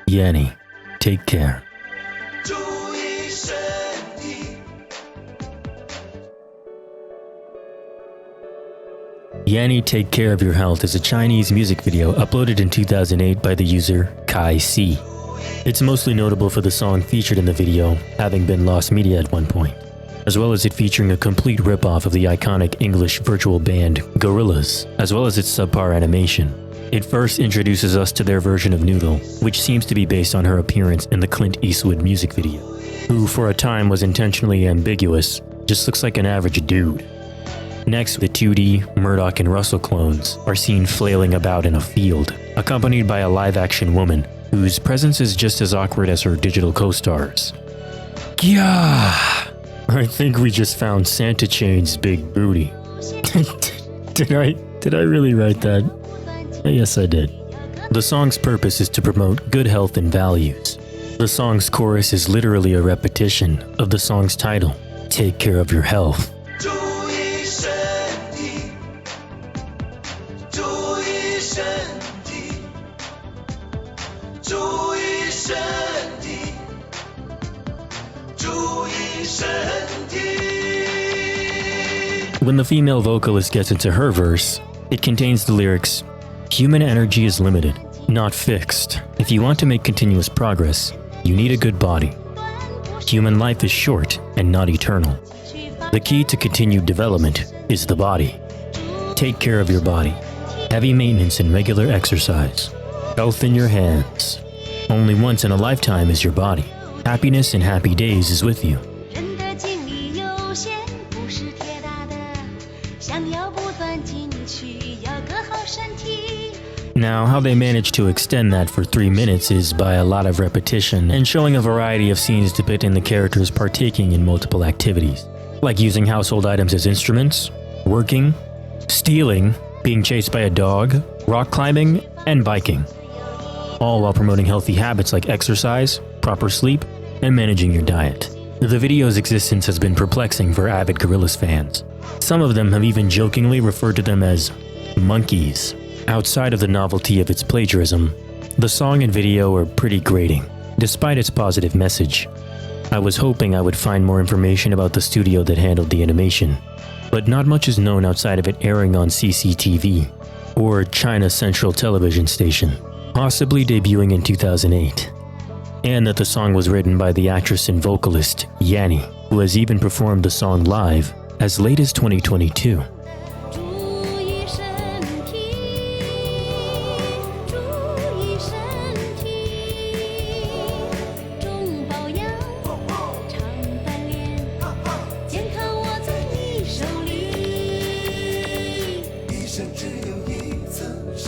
Yanni, take care. Yanni, Take Care of Your Health is a Chinese music video uploaded in 2008 by the user Kai C. It's mostly notable for the song featured in the video having been lost media at one point, as well as it featuring a complete ripoff of the iconic English virtual band Gorillaz, as well as its subpar animation. It first introduces us to their version of Noodle, which seems to be based on her appearance in the Clint Eastwood music video, who for a time was intentionally ambiguous, just looks like an average dude. Next, the 2D Murdoch and Russell clones are seen flailing about in a field, accompanied by a live-action woman, whose presence is just as awkward as her digital co-stars. Yeah, I think we just found Santa Chain's big booty. Did I really write that? Yes, I did. The song's purpose is to promote good health and values. The song's chorus is literally a repetition of the song's title, Take Care of Your Health. When the female vocalist gets into her verse, it contains the lyrics, "Human energy is limited, not fixed. If you want to make continuous progress, you need a good body. Human life is short and not eternal. The key to continued development is the body. Take care of your body. Heavy maintenance and regular exercise. Health in your hands. Only once in a lifetime is your body. Happiness and happy days is with you." Now, how they managed to extend that for 3 minutes is by a lot of repetition and showing a variety of scenes depicting the characters partaking in multiple activities, like using household items as instruments, working, stealing, being chased by a dog, rock climbing, and biking, all while promoting healthy habits like exercise, proper sleep, and managing your diet. The video's existence has been perplexing for avid Gorillaz fans. Some of them have even jokingly referred to them as monkeys. Outside of the novelty of its plagiarism, the song and video are pretty grating, despite its positive message. I was hoping I would find more information about the studio that handled the animation, but not much is known outside of it airing on CCTV, or China Central Television Station, possibly debuting in 2008, and that the song was written by the actress and vocalist Yanni, who has even performed the song live as late as 2022.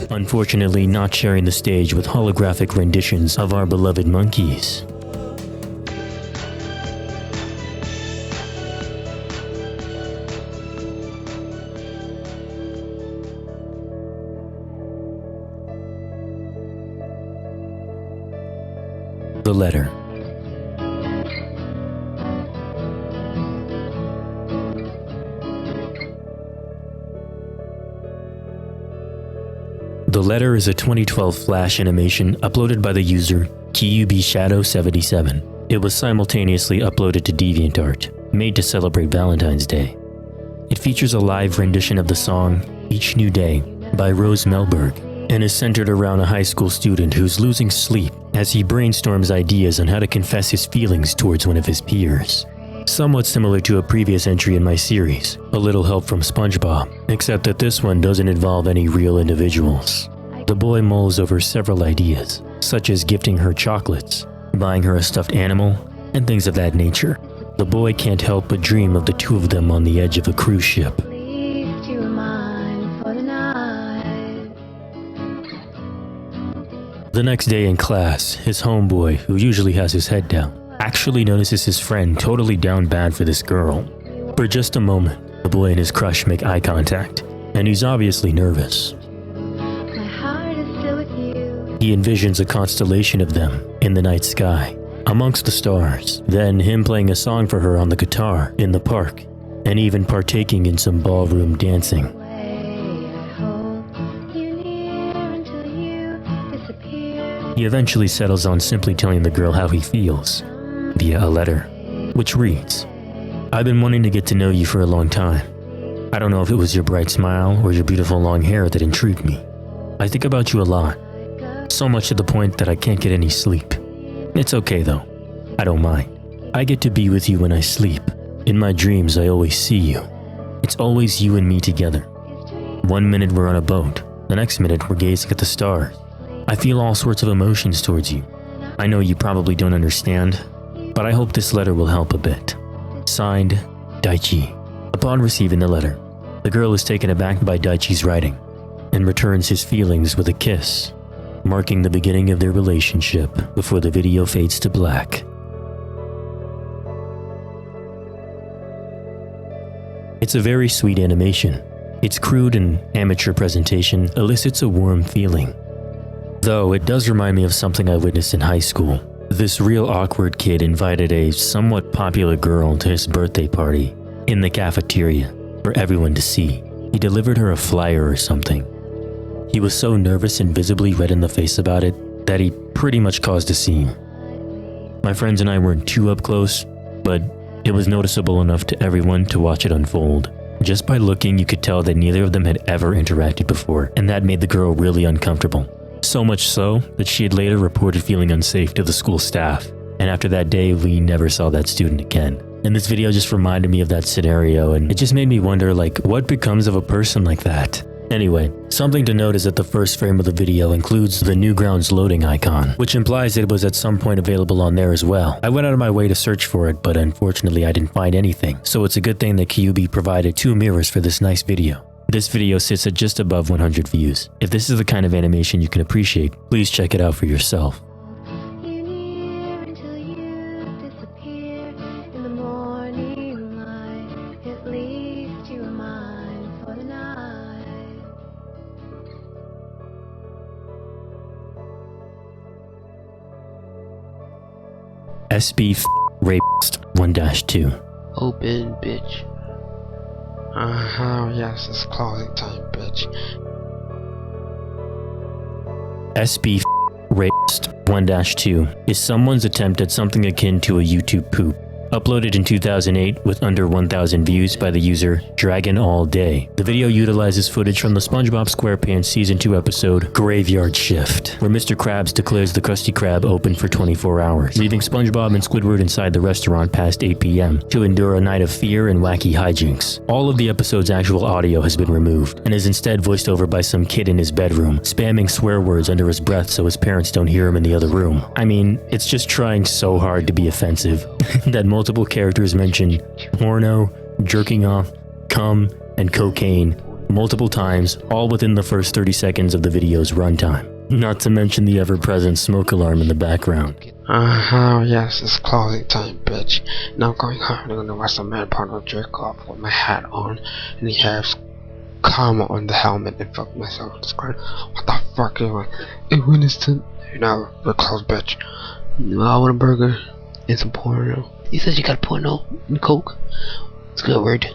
Unfortunately, not sharing the stage with holographic renditions of our beloved monkeys. The letter. The letter is a 2012 Flash animation uploaded by the user KeyUBShadow77. It was simultaneously uploaded to DeviantArt, made to celebrate Valentine's Day. It features a live rendition of the song Each New Day by Rose Melberg and is centered around a high school student who's losing sleep as he brainstorms ideas on how to confess his feelings towards one of his peers. Somewhat similar to a previous entry in my series, A Little Help from Spongebob, except that this one doesn't involve any real individuals. The boy mulls over several ideas, such as gifting her chocolates, buying her a stuffed animal, and things of that nature. The boy can't help but dream of the two of them on the edge of a cruise ship. The next day in class, his homeboy, who usually has his head down, actually notices his friend totally down bad for this girl. For just a moment, the boy and his crush make eye contact, and he's obviously nervous. He envisions a constellation of them in the night sky, amongst the stars, then him playing a song for her on the guitar in the park, and even partaking in some ballroom dancing. He eventually settles on simply telling the girl how he feels, via a letter, which reads, "I've been wanting to get to know you for a long time. I don't know if it was your bright smile or your beautiful long hair that intrigued me. I think about you a lot, so much to the point that I can't get any sleep. It's okay though, I don't mind. I get to be with you when I sleep. In my dreams I always see you. It's always you and me together. 1 minute we're on a boat, the next minute we're gazing at the stars. I feel all sorts of emotions towards you. I know you probably don't understand, but I hope this letter will help a bit. Signed, Daichi." Upon receiving the letter, the girl is taken aback by Daichi's writing and returns his feelings with a kiss, marking the beginning of their relationship before the video fades to black. It's a very sweet animation. Its crude and amateur presentation elicits a warm feeling. Though it does remind me of something I witnessed in high school. This real awkward kid invited a somewhat popular girl to his birthday party in the cafeteria for everyone to see. He delivered her a flyer or something. He was so nervous and visibly red in the face about it that he pretty much caused a scene. My friends and I weren't too up close, but it was noticeable enough to everyone to watch it unfold. Just by looking, you could tell that neither of them had ever interacted before, and that made the girl really uncomfortable. So much so that she had later reported feeling unsafe to the school staff, and after that day, we never saw that student again. And this video just reminded me of that scenario, and it just made me wonder, like, what becomes of a person like that? Anyway, something to note is that the first frame of the video includes the Newgrounds loading icon, which implies that it was at some point available on there as well. I went out of my way to search for it, but unfortunately I didn't find anything, so it's a good thing that Kyubi provided 2 mirrors for this nice video. This video sits at just above 100 views. If this is the kind of animation you can appreciate, please check it out for yourself. SB Rapist 1-2. Open, bitch. Yes, it's closing time, bitch. SB Rapist 1-2 is someone's attempt at something akin to a YouTube poop. Uploaded in 2008 with under 1,000 views by the user Dragon All Day. The video utilizes footage from the Spongebob SquarePants Season 2 episode Graveyard Shift, where Mr. Krabs declares the Krusty Krab open for 24 hours, leaving Spongebob and Squidward inside the restaurant past 8 p.m. to endure a night of fear and wacky hijinks. All of the episode's actual audio has been removed, and is instead voiced over by some kid in his bedroom, spamming swear words under his breath so his parents don't hear him in the other room. I mean, it's just trying so hard to be offensive that multiple characters mention porno, jerking off, cum, and cocaine multiple times, all within the first 30 seconds of the video's runtime. Not to mention the ever-present smoke alarm in the background. Yes, it's closing time, bitch. Now I'm going home. I'm gonna watch some man porno jerk off with my hat on, and he has comma on the helmet and fuck myself with the screen. What the fuck am I? Hey, Winston. Now we're closed, bitch. I want a burger and some porno. You said you got porno and coke? It's good word.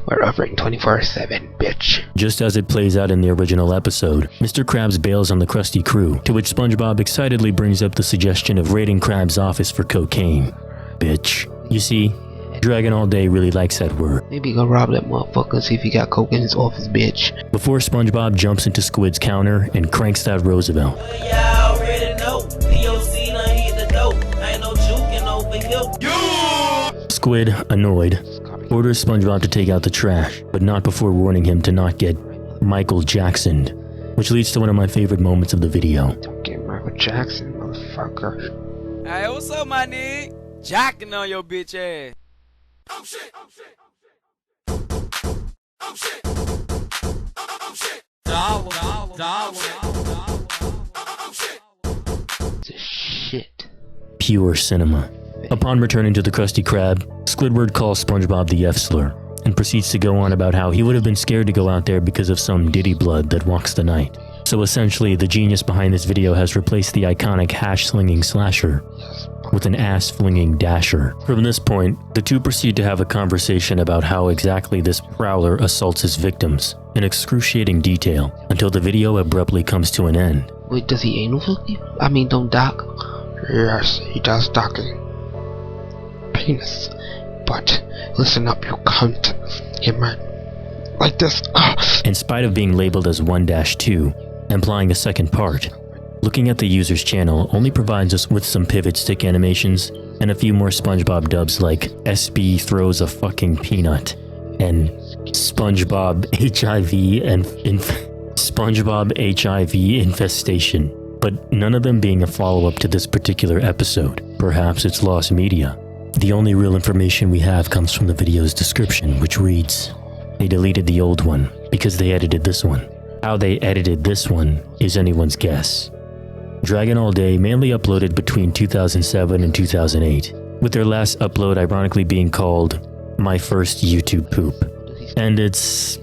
We're offering 24/7, bitch. Just as it plays out in the original episode, Mr. Krabs bails on the Krusty crew, to which SpongeBob excitedly brings up the suggestion of raiding Krabs' office for cocaine. Bitch. You see, Dragon All Day really likes that word. Maybe go rob that motherfucker and see if he got coke in his office, bitch. Before SpongeBob jumps into Squid's counter and cranks that Roosevelt. Yeah, already know. POC done hit the dope. Ain't no juking over here. Squid, annoyed, orders SpongeBob to take out the trash, but not before warning him to not get Michael Jacksoned, which leads to one of my favorite moments of the video. Don't get Michael Jackson, motherfucker. Hey, what's up, my nigga? Jocking on your bitch ass. I'm shit. It's a shit. Pure cinema. Upon returning to the Krusty Krab, Squidward calls SpongeBob the F-slur, and proceeds to go on about how he would have been scared to go out there because of some Diddy blood that walks the night. So essentially, the genius behind this video has replaced the iconic hash-slinging slasher with an ass-flinging dasher. From this point, the two proceed to have a conversation about how exactly this prowler assaults his victims in excruciating detail, until the video abruptly comes to an end. Wait, does he anal fuck you? I mean, don't dock? Yes, he does docking. Penis. But, listen up, you cunt. He might like this. In spite of being labeled as 1-2, implying a second part, looking at the user's channel only provides us with some pivot stick animations and a few more Spongebob dubs like SB throws a fucking peanut and Spongebob HIV infestation, but none of them being a follow-up to this particular episode. Perhaps it's lost media. The only real information we have comes from the video's description, which reads, "They deleted the old one because they edited this one. How they edited this one is anyone's guess." Dragon All Day mainly uploaded between 2007 and 2008, with their last upload ironically being called My First YouTube Poop. And it's,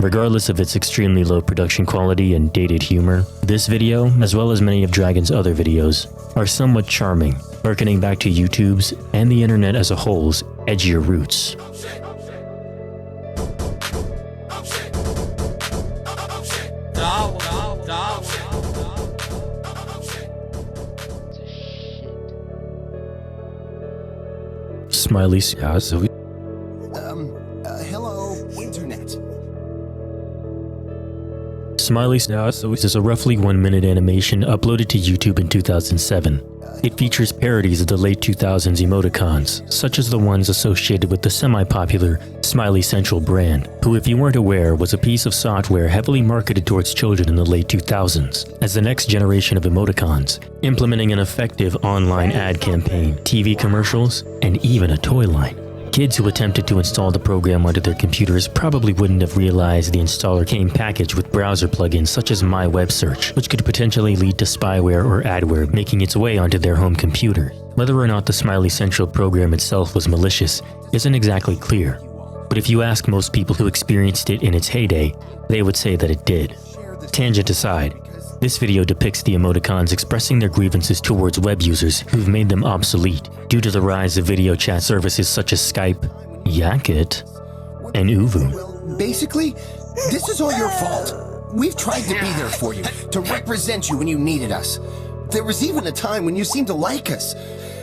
regardless of its extremely low production quality and dated humor, this video, as well as many of Dragon's other videos, are somewhat charming, harkening back to YouTube's and the internet as a whole's edgier roots. Smiley hello, internet. Smiley is a roughly 1-minute animation uploaded to YouTube in 2007. It features parodies of the late 2000s emoticons, such as the ones associated with the semi-popular Smiley Central brand, who, if you weren't aware, was a piece of software heavily marketed towards children in the late 2000s as the next generation of emoticons, implementing an effective online ad campaign, TV commercials, and even a toy line. Kids who attempted to install the program onto their computers probably wouldn't have realized the installer came packaged with browser plugins such as My Web Search, which could potentially lead to spyware or adware making its way onto their home computer. Whether or not the Smiley Central program itself was malicious isn't exactly clear, but if you ask most people who experienced it in its heyday, they would say that it did. Tangent aside, this video depicts the emoticons expressing their grievances towards web users who've made them obsolete due to the rise of video chat services such as Skype, Yakit, and Uvu. Well, basically, this is all your fault. We've tried to be there for you, to represent you when you needed us. There was even a time when you seemed to like us.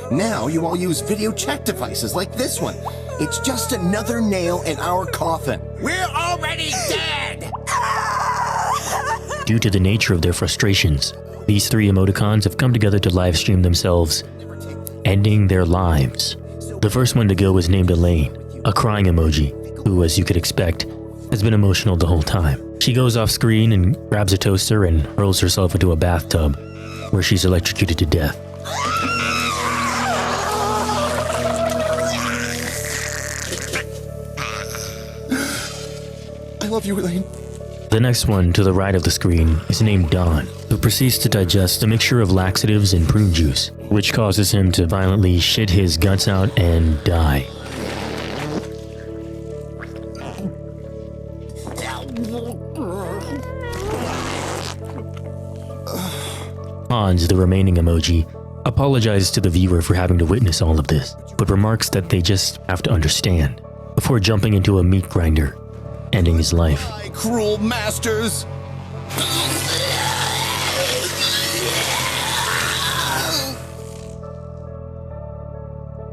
Now you all use video chat devices like this one. It's just another nail in our coffin. We're already dead! Due to the nature of their frustrations, these 3 emoticons have come together to livestream themselves, ending their lives. The first one to go was named Elaine, a crying emoji, who, as you could expect, has been emotional the whole time. She goes off screen and grabs a toaster and hurls herself into a bathtub, where she's electrocuted to death. I love you, Elaine. The next one to the right of the screen is named Don, who proceeds to digest a mixture of laxatives and prune juice, which causes him to violently shit his guts out and die. Hans, the remaining emoji, apologizes to the viewer for having to witness all of this, but remarks that they just have to understand, before jumping into a meat grinder, ending his life. Cruel masters!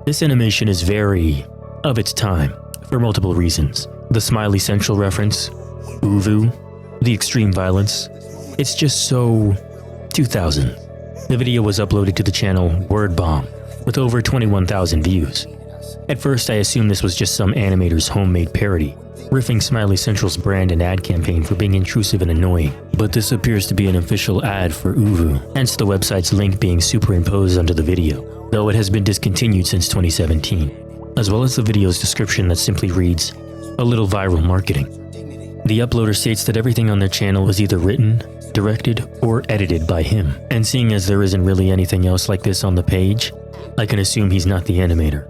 This animation is very of its time, for multiple reasons. The Smiley Central reference, Uvu, the extreme violence. It's just so 2000. The video was uploaded to the channel Word Bomb, with over 21,000 views. At first I assumed this was just some animator's homemade parody, riffing Smiley Central's brand and ad campaign for being intrusive and annoying, but this appears to be an official ad for Uvu, hence the website's link being superimposed onto the video, though it has been discontinued since 2017, as well as the video's description that simply reads, "A little viral marketing." The uploader states that everything on their channel is either written, directed, or edited by him, and seeing as there isn't really anything else like this on the page, I can assume he's not the animator.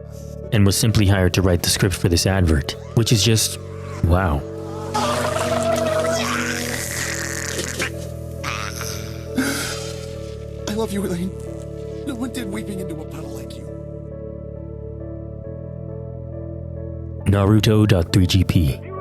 and was simply hired to write the script for this advert, which is just wow. I love you, Elaine. No one did weeping into a puddle like you. Naruto.3gp.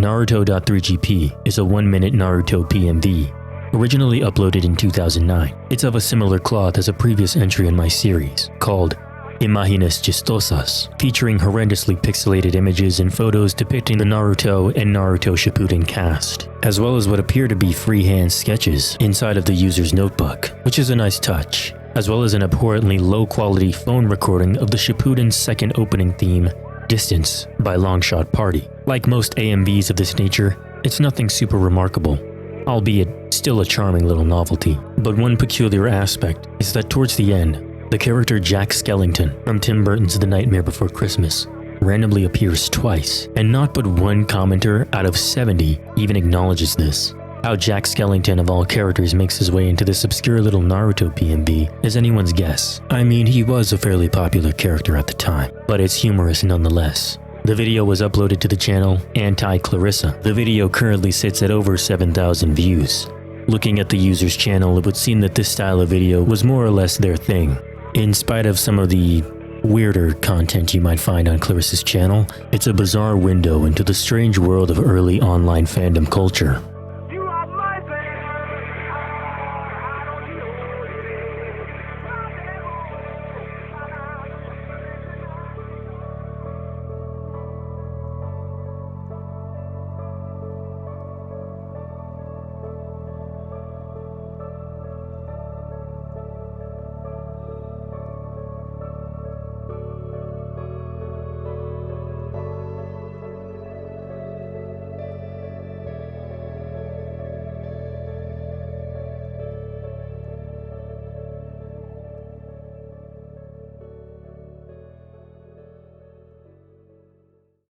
Naruto.3gp is a 1-minute Naruto PMV, originally uploaded in 2009. It's of a similar cloth as a previous entry in my series, called Imágenes Chistosas, featuring horrendously pixelated images and photos depicting the Naruto and Naruto Shippuden cast, as well as what appear to be freehand sketches inside of the user's notebook, which is a nice touch, as well as an abhorrently low-quality phone recording of the Shippuden's second opening theme, Distance by Longshot Party. Like most AMVs of this nature, it's nothing super remarkable, albeit still a charming little novelty. But one peculiar aspect is that towards the end, the character Jack Skellington from Tim Burton's The Nightmare Before Christmas randomly appears twice, and not but one commenter out of 70 even acknowledges this. How Jack Skellington of all characters makes his way into this obscure little Naruto PMV is anyone's guess. I mean, he was a fairly popular character at the time, but it's humorous nonetheless. The video was uploaded to the channel Anti-Clarissa. The video currently sits at over 7,000 views. Looking at the user's channel, it would seem that this style of video was more or less their thing. In spite of some of the weirder content you might find on Clarissa's channel, it's a bizarre window into the strange world of early online fandom culture.